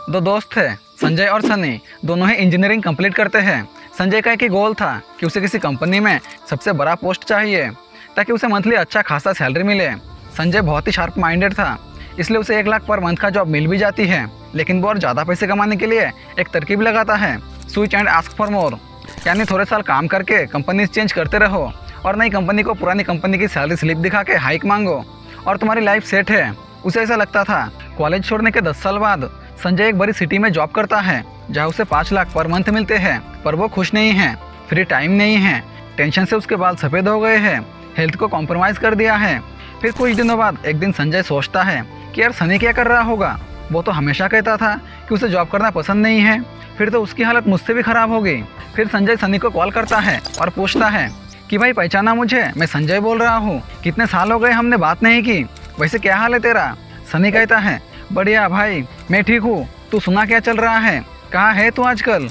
दो दोस्त थे, संजय और सनी। दोनों ही इंजीनियरिंग कंप्लीट करते हैं। संजय का एक ही गोल था कि उसे किसी कंपनी में सबसे बड़ा पोस्ट चाहिए ताकि उसे मंथली अच्छा खासा सैलरी मिले। संजय बहुत ही शार्प माइंडेड था, इसलिए उसे 1 लाख पर मंथ का जॉब मिल भी जाती है। लेकिन वो और ज़्यादा पैसे कमाने के लिए एक तरकीब लगाता है, switch and ask for more. यानी थोड़े साल काम करके कंपनी चेंज करते रहो और नई कंपनी को पुरानी कंपनी की सैलरी स्लिप दिखा के हाइक मांगो और तुम्हारी लाइफ सेट है। उसे ऐसा लगता था। कॉलेज छोड़ने के 10 साल बाद संजय एक बड़ी सिटी में जॉब करता है जहाँ उसे 5 लाख पर मंथ मिलते हैं, पर वो खुश नहीं है। फ्री टाइम नहीं है, टेंशन से उसके बाल सफ़ेद हो गए हैं, हेल्थ को कॉम्प्रोमाइज़ कर दिया है। फिर कुछ दिनों बाद एक दिन संजय सोचता है कि यार सनी क्या कर रहा होगा। वो तो हमेशा कहता था कि उसे जॉब करना पसंद नहीं है, फिर तो उसकी हालत मुझसे भी ख़राब हो गई। फिर संजय सनी को कॉल करता है और पूछता है कि भाई पहचाना मुझे, मैं संजय बोल रहा हूँ, कितने साल हो गए हमने बात नहीं की, वैसे क्या हाल है तेरा। सनी कहता है बढ़िया भाई, मैं ठीक हूँ, तू सुना क्या चल रहा है, कहाँ है तू आजकल।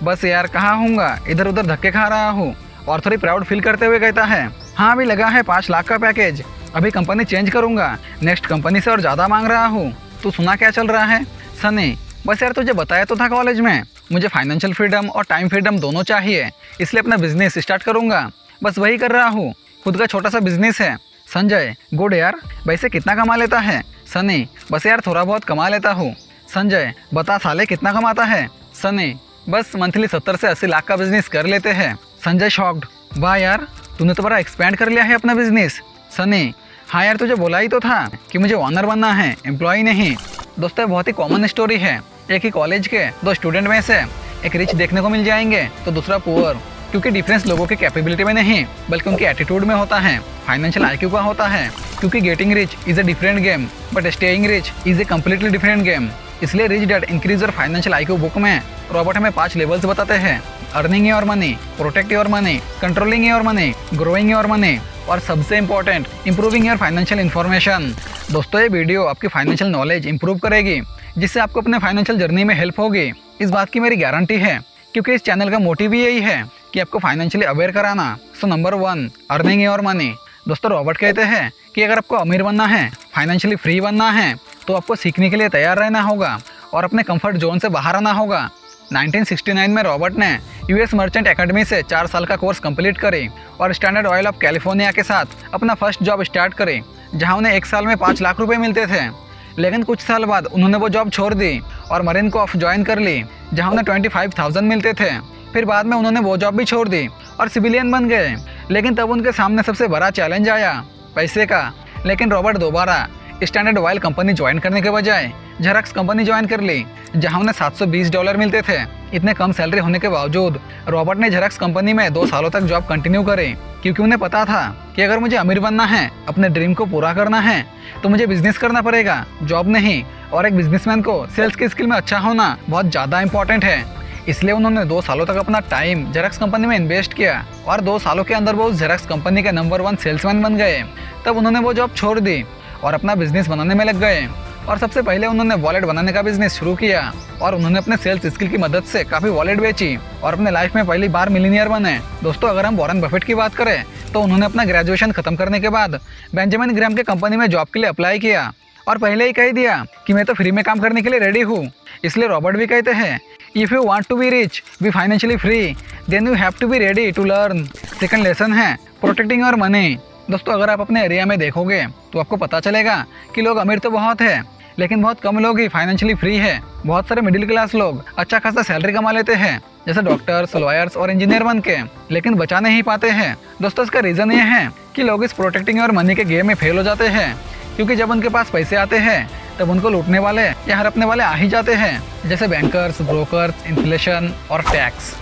बस यार कहाँ हूँगा, इधर उधर धक्के खा रहा हूँ। और थोड़ी प्राउड फील करते हुए कहता है हाँ अभी लगा है 5 लाख का पैकेज, अभी कंपनी चेंज करूँगा, नेक्स्ट कंपनी से और ज़्यादा मांग रहा हूँ, तू सुना क्या चल रहा है। सनी बस यार तुझे बताया तो था कॉलेज में, मुझे फाइनेंशियल फ्रीडम और टाइम फ्रीडम दोनों चाहिए, इसलिए अपना बिजनेस स्टार्ट करूँगा, बस वही कर रहा हूँ, खुद का छोटा सा बिजनेस है। संजय गुड यार, वैसे कितना कमा लेता है। सनी बस यार थोड़ा बहुत कमा लेता हूँ। संजय बता साले कितना कमाता है। सनी बस मंथली 70 से 80 लाख का बिजनेस कर लेते हैं। संजय शॉक्ड, वाह यार तूने तो बड़ा एक्सपेंड कर लिया है अपना बिजनेस। सनी हाँ यार तुझे बोला ही तो था कि मुझे ऑनर बनना है, एम्प्लॉय नहीं। दोस्तों बहुत ही कॉमन स्टोरी है, एक ही कॉलेज के 2 स्टूडेंट में से एक रिच देखने को मिल जाएंगे तो दूसरा पुअर, क्योंकि डिफरेंस लोगों की कैपेबिलिटी में नहीं बल्कि उनके एटीट्यूड में होता है, फाइनेंशियल आईक्यू का होता है। क्योंकि getting rich is a different game but staying rich is a completely different game. इसलिए rich dad increase your financial IQ book में रॉबर्ट हमें 5 लेवल्स बताते हैं, earning your money, protect your money, controlling your money, growing your money और सबसे important improving your financial information. दोस्तों ये video आपकी फाइनेंशियल नॉलेज इंप्रूव करेगी, जिससे आपको अपने फाइनेंशियल जर्नी में हेल्प होगी, इस बात की मेरी गारंटी है, क्योंकि इस चैनल का मोटिव ही यही है कि आपको फाइनेंशियली अवेयर कराना। So number 1 earning your money. दोस्तों रॉबर्ट कहते हैं कि अगर आपको अमीर बनना है, फाइनेंशियली फ्री बनना है, तो आपको सीखने के लिए तैयार रहना होगा और अपने कंफर्ट जोन से बाहर आना होगा। 1969 में रॉबर्ट ने यूएस मर्चेंट एकेडमी से 4 साल का कोर्स कंप्लीट करे और स्टैंडर्ड ऑयल ऑफ कैलिफोर्निया के साथ अपना फर्स्ट जॉब स्टार्ट करे, जहां उन्हें 1 साल में 5 लाख रुपए मिलते थे। लेकिन कुछ साल बाद उन्होंने वो जॉब छोड़ दी और मरीन कॉर्प्स ज्वाइन कर ली, जहां उन्हें 25,000 मिलते थे। फिर बाद में उन्होंने वो जॉब भी छोड़ दी और सिविलियन बन गए। लेकिन तब उनके सामने सबसे बड़ा चैलेंज आया पैसे का। लेकिन रॉबर्ट दोबारा स्टैंडर्ड ऑयल कंपनी ज्वाइन करने के बजाय जेरॉक्स कंपनी ज्वाइन कर ली, जहां उन्हें $720 मिलते थे। इतने कम सैलरी होने के बावजूद रॉबर्ट ने जेरॉक्स कंपनी में 2 सालों तक जॉब कंटिन्यू करी, क्योंकि उन्हें पता था कि अगर मुझे अमीर बनना है, अपने ड्रीम को पूरा करना है, तो मुझे बिजनेस करना पड़ेगा, जॉब नहीं। और एक बिजनेसमैन को सेल्स की स्किल में अच्छा होना बहुत ज़्यादा इंपॉर्टेंट है। इसलिए उन्होंने 2 सालों तक अपना टाइम जेरॉक्स कंपनी में इन्वेस्ट किया और 2 सालों के अंदर वो उस जेरॉक्स कंपनी के नंबर 1 सेल्समैन बन गए। तब उन्होंने वो जॉब छोड़ दी और अपना बिजनेस बनाने में लग गए। और सबसे पहले उन्होंने वॉलेट बनाने का बिजनेस शुरू किया और उन्होंने अपने सेल्स स्किल की मदद से काफ़ी वॉलेट बेची और अपने लाइफ में पहली बार मिलीनियर बने। दोस्तों अगर हम वॉरेन बफेट की बात करें तो उन्होंने अपना ग्रेजुएशन खत्म करने के बाद बेंजामिन ग्राहम के कंपनी में जॉब के लिए अप्लाई किया और पहले ही कह दिया कि मैं तो फ्री में काम करने के लिए रेडी हूँ। इसलिए रॉबर्ट भी कहते हैं if you want to be rich, be financially free, then you have to be ready to learn. Second lesson है प्रोटेक्टिंग योर मनी। दोस्तों अगर आप अपने एरिया में देखोगे तो आपको पता चलेगा कि लोग अमीर तो बहुत है, लेकिन बहुत कम लोग ही फाइनेंशियली फ्री है। बहुत सारे मिडिल क्लास लोग अच्छा खासा सैलरी कमा लेते हैं, जैसे डॉक्टर्स, लॉयर्स और इंजीनियर बन के, लेकिन बचा नहीं पाते हैं। दोस्तों इसका रीज़न ये है कि लोग इस प्रोटेक्टिंग और मनी के गेम में फेल हो जाते हैं, क्योंकि जब उनके पास पैसे आते हैं तब उनको लूटने वाले या हड़पने वाले आ ही जाते हैं, जैसे बैंकर्स, ब्रोकर्स, इन्फ्लेशन और टैक्स।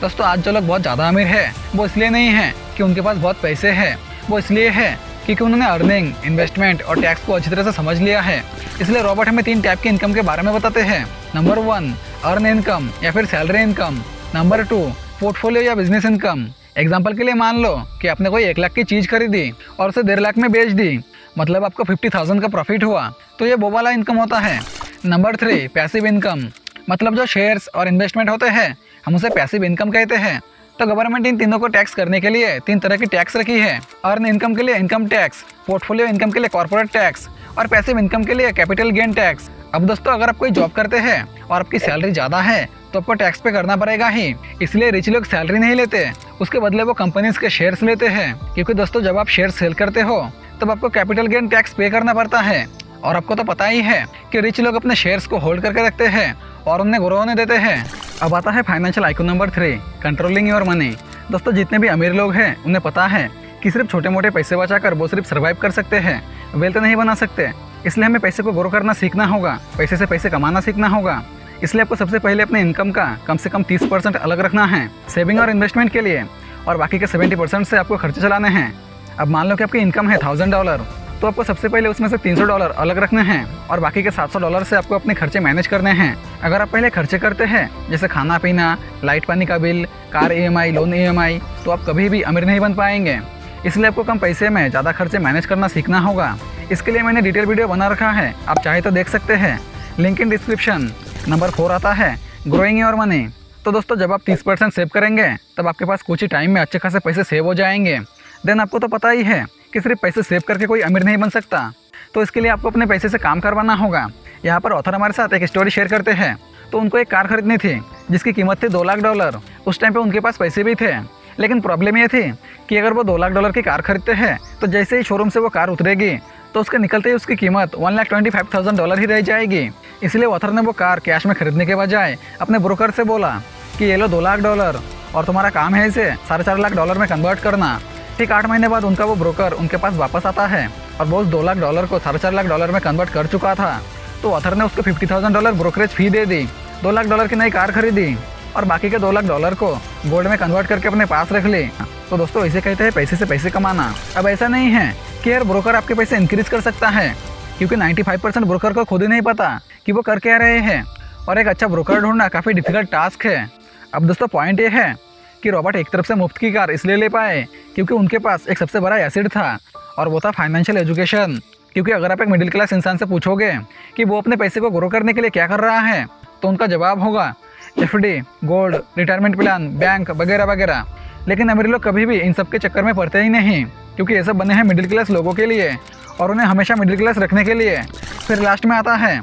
दोस्तों आज जो लोग बहुत ज़्यादा अमीर है वो इसलिए नहीं है कि उनके पास बहुत पैसे हैं, वो इसलिए है क्योंकि उन्होंने अर्निंग, इन्वेस्टमेंट और टैक्स को अच्छी तरह से समझ लिया है। इसलिए रॉबर्ट हमें 3 टाइप की इनकम के बारे में बताते हैं। नंबर 1 अर्न इनकम या फिर सैलरी इनकम। नंबर 2 पोर्टफोलियो या बिजनेस इनकम। एग्जाम्पल के लिए मान लो कि आपने कोई 1 लाख की चीज़ खरीदी और उसे 1.5 लाख में बेच दी, मतलब आपको 50,000 का प्रॉफिट हुआ, तो ये वो वाला इनकम होता है। नंबर 3 पैसिव इनकम, मतलब जो शेयर्स और इन्वेस्टमेंट होते हैं हम उसे पैसिव इनकम कहते हैं। तो गवर्नमेंट इन तीनों को टैक्स करने के लिए 3 तरह की टैक्स रखी है। अर्न इनकम के लिए इनकम टैक्स, पोर्टफोलियो इनकम के लिए कॉर्पोरेट टैक्स और पैसिव इनकम के लिए कैपिटल गेन टैक्स। अब दोस्तों अगर आप कोई जॉब करते हैं और आपकी सैलरी ज़्यादा है तो आपको टैक्स पे करना पड़ेगा ही। इसलिए रिच लोग सैलरी नहीं लेते, उसके बदले वो कंपनीज के शेयर्स लेते हैं, क्योंकि दोस्तों जब आप शेयर सेल करते हो तब आपको कैपिटल गेन टैक्स पे करना पड़ता है। और आपको तो पता ही है कि रिच लोग अपने शेयर्स को होल्ड करके रखते हैं और उन्हें ग्रो होने देते हैं। अब आता है financial IQ number 3, controlling your money. दोस्तों जितने भी अमीर लोग हैं उन्हें पता है कि सिर्फ छोटे मोटे पैसे बचाकर वो सिर्फ सर्वाइव कर सकते हैं, वेल्थ नहीं बना सकते। इसलिए हमें पैसे को ग्रो करना सीखना होगा, पैसे से पैसे कमाना सीखना होगा। इसलिए आपको सबसे पहले अपने इनकम का कम से कम 30% अलग रखना है सेविंग और इन्वेस्टमेंट के लिए, और बाकी के 70% से आपको खर्चे चलाने हैं। अब मान लो कि आपकी इनकम है $1000, तो आपको सबसे पहले उसमें से $300 अलग रखने हैं और बाकी के $700 से आपको अपने खर्चे मैनेज करने हैं। अगर आप पहले खर्चे करते हैं जैसे खाना पीना, लाइट पानी का bill, car EMI, loan EMI, तो आप कभी भी अमीर नहीं बन पाएंगे। इसलिए आपको कम पैसे में ज़्यादा खर्चे मैनेज करना सीखना होगा। इसके लिए मैंने डिटेल वीडियो बना रखा है, आप चाहे तो देख सकते हैं, लिंक इन डिस्क्रिप्शन। नंबर 4 आता है ग्रोइंग योर मनी। तो दोस्तों जब आप 30% सेव करेंगे तब आपके पास कुछ ही टाइम में अच्छे खासे पैसे सेव हो जाएंगे। देन आपको तो पता ही है कि सिर्फ पैसे सेव करके कोई अमीर नहीं बन सकता, तो इसके लिए आपको अपने पैसे से काम करवाना होगा। यहाँ पर ऑथर हमारे साथ एक स्टोरी शेयर करते हैं। तो उनको एक कार खरीदनी थी जिसकी कीमत थी $2 लाख। उस टाइम पे उनके पास पैसे भी थे, लेकिन प्रॉब्लम ये थी कि अगर वो $2 लाख की कार खरीदते हैं तो जैसे ही शोरूम से वो कार उतरेगी तो उसके निकलते ही उसकी कीमत $1,25,000 ही रह जाएगी। इसलिए ऑथर ने वो कार कैश में खरीदने के बजाय अपने ब्रोकर से बोला कि ये लो $2 लाख और तुम्हारा काम है इसे $4.5 लाख में कन्वर्ट करना। ठीक 8 महीने बाद उनका वो ब्रोकर उनके पास वापस आता है और वो उस $2 लाख को $4.5 लाख में कन्वर्ट कर चुका था। तो ऑथर ने उसको $50,000 ब्रोकरेज फी दे दी, $2 लाख की नई कार खरीदी और बाकी के $2 लाख को गोल्ड में कन्वर्ट करके अपने पास रख ली। तो दोस्तों इसे कहते हैं पैसे से पैसे कमाना। अब ऐसा नहीं है कि यार ब्रोकर आपके पैसे इंक्रीज कर सकता है, क्योंकि 95% ब्रोकर को खुद ही नहीं पता कि वो कर क्या रहे हैं, और एक अच्छा ब्रोकर ढूंढना काफ़ी डिफिकल्ट टास्क है। अब दोस्तों पॉइंट ये है कि रॉबर्ट एक तरफ से मुफ्त की कार इसलिए ले पाए क्योंकि उनके पास एक सबसे बड़ा एसिड था, और वो था फाइनेंशियल एजुकेशन। क्योंकि अगर आप एक मिडिल क्लास इंसान से पूछोगे कि वो अपने पैसे को ग्रो करने के लिए क्या कर रहा है, तो उनका जवाब होगा FD, gold, retirement plan, bank वगैरह वगैरह। लेकिन अमीर लोग कभी भी इन सब के चक्कर में पड़ते ही नहीं, क्योंकि ये सब बने हैं मिडिल क्लास लोगों के लिए और उन्हें हमेशा मिडिल क्लास रखने के लिए। फिर लास्ट में आता है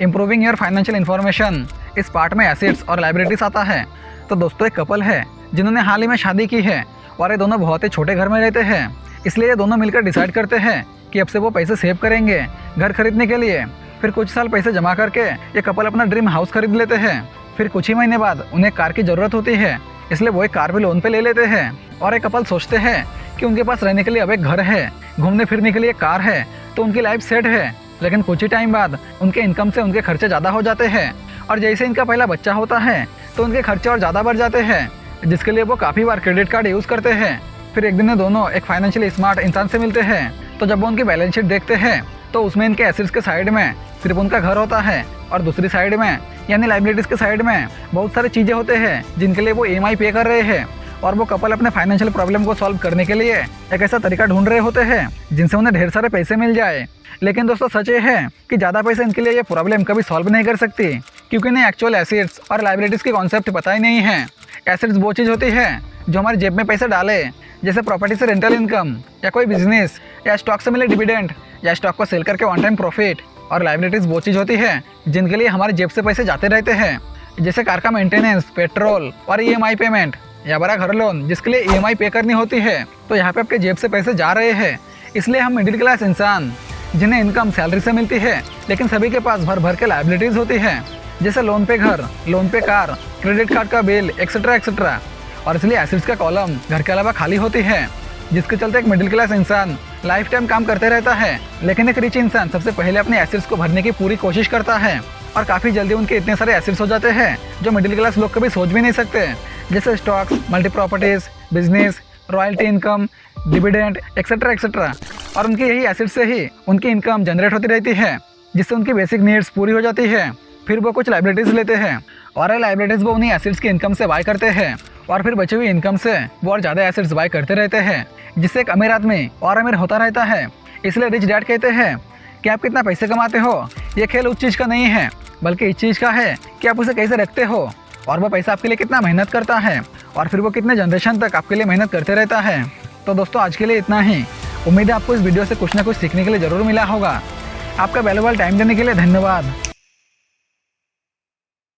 इम्प्रूविंग योर फाइनेंशियल इन्फॉर्मेशन। इस पार्ट में एसेट्स और लाइबिलिटीज आता है। तो दोस्तों एक कपल है जिन्होंने हाल ही में शादी की है और ये दोनों बहुत ही छोटे घर में रहते हैं। इसलिए ये दोनों मिलकर डिसाइड करते हैं कि अब से वो पैसे सेव करेंगे घर खरीदने के लिए। फिर कुछ साल पैसे जमा करके ये कपल अपना ड्रीम हाउस खरीद लेते हैं। फिर कुछ ही महीने बाद उन्हें कार की ज़रूरत होती है, इसलिए वो एक कार भी लोन पे ले लेते हैं। और एक कपल सोचते हैं कि उनके पास रहने के लिए अब एक घर है, घूमने फिरने के लिए कार है, तो उनकी लाइफ सेट है। लेकिन कुछ ही टाइम बाद उनके इनकम से उनके खर्चे ज़्यादा हो जाते हैं, और जैसे इनका पहला बच्चा होता है तो उनके खर्चे और ज़्यादा बढ़ जाते हैं, जिसके लिए वो काफ़ी बार क्रेडिट कार्ड यूज़ करते हैं। फिर एक दिन दोनों एक फाइनेंशियली स्मार्ट इंसान से मिलते हैं। तो जब वो उनकी बैलेंस शीट देखते हैं तो उसमें इनके एसेट्स के साइड में सिर्फ उनका घर होता है, और दूसरी साइड में यानी लाइबिलिटीज़ के साइड में बहुत सारी चीज़ें होते हैं जिनके लिए वो EMI पे कर रहे हैं। और वो कपल अपने फाइनेंशियल प्रॉब्लम को सॉल्व करने के लिए एक ऐसा तरीका ढूंढ रहे होते हैं जिनसे उन्हें ढेर सारे पैसे मिल जाए। लेकिन दोस्तों सच ये है कि ज़्यादा पैसे इनके लिए ये प्रॉब्लम कभी सॉल्व नहीं कर सकती, क्योंकि इन्हें एक्चुअल एसेट्स और लाइबिलिटीज़ के कॉन्सेप्ट पता ही नहीं है। एसेट्स वो चीज़ होती है जो हमारी जेब में पैसे डाले, जैसे प्रॉपर्टी से रेंटल इनकम, या कोई बिजनेस, या स्टॉक से मिले डिविडेंड, या स्टॉक को सेल करके वन टाइम प्रॉफिट। और लाइबिलिटीज़ वो चीज़ होती है जिनके लिए हमारी जेब से पैसे जाते रहते हैं, जैसे कार का मेंटेनेंस, पेट्रोल और EMI पेमेंट, या बड़ा घर लोन जिसके लिए EMI पे करनी होती है। तो यहाँ पे आपके जेब से पैसे जा रहे हैं। इसलिए हम मिडिल क्लास इंसान जिन्हें इनकम सैलरी से मिलती है, लेकिन सभी के पास भर भर के लाइबिलिटीज़ होती है, जैसे लोन पे घर, लोन पे कार, क्रेडिट कार्ड का बिल, एक्सेट्रा एक्सेट्रा। और इसलिए एसेट्स का कॉलम घर के अलावा खाली होती है, जिसके चलते एक मिडिल क्लास इंसान लाइफ टाइम काम करते रहता है। लेकिन एक रिच इंसान सबसे पहले अपने एसेट्स को भरने की पूरी कोशिश करता है, और काफ़ी जल्दी उनके इतने सारे एसेट्स हो जाते हैं जो मिडिल क्लास लोग कभी सोच भी नहीं सकते, जैसे stocks, multi properties, business, royalty income, dividend etcetera etcetera. और उनकी यही एसेट्स से ही उनकी इनकम जनरेट होती रहती है, जिससे उनकी बेसिक नीड्स पूरी हो जाती है। फिर वो कुछ लाइबिलिटीज़ लेते हैं, और ये लाइबिलिटीज़ वो उन्हीं एसेट्स की इनकम से बाय करते हैं, और फिर बची हुई इनकम से वो और ज़्यादा एसेट्स बाय करते रहते हैं, जिससे एक अमीर आदमी और अमीर होता रहता है। इसलिए रिच डैड कहते हैं कि आप कितना पैसे कमाते हो ये खेल उस चीज़ का नहीं है, बल्कि इस चीज़ का है कि आप उसे कैसे रखते हो, और वो पैसा आपके लिए कितना मेहनत करता है, और फिर वो कितने जनरेशन तक आपके लिए मेहनत करते रहता है। तो दोस्तों आज के लिए इतना ही। उम्मीद है आपको इस वीडियो से कुछ ना कुछ सीखने के लिए ज़रूर मिला होगा। आपका वैल्यूएबल टाइम देने के लिए धन्यवाद।